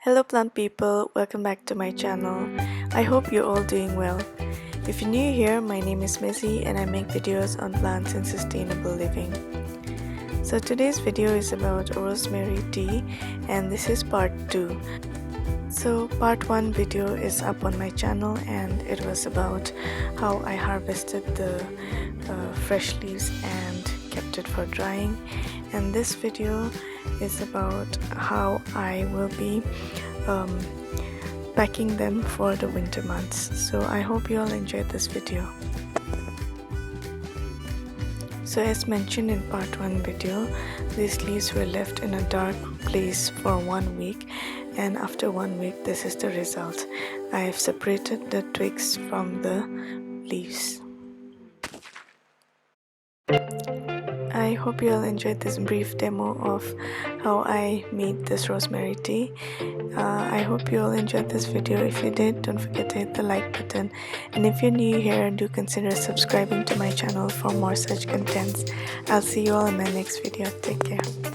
Hello plant people, welcome back to my channel. I hope you're all doing well. If you're new here, my name is Mezi and I make videos on plants and sustainable living. So today's video is about rosemary tea and this is part 2. So part 1 video is up on my channel and it was about how I harvested the fresh leaves and kept it for drying, and this video is about how I will be packing them for the winter months. So I hope you all enjoyed this video. So as mentioned in part 1 video, these leaves were left in a dark place for 1 week, and after 1 week this is the result. I have separated the twigs from the leaves. I hope you all enjoyed this brief demo of how I made this rosemary tea. I hope you all enjoyed this video. If you did, don't forget to hit the like button, and if you're new here, do consider subscribing to my channel for more such contents. I'll see you all in my next video. Take care.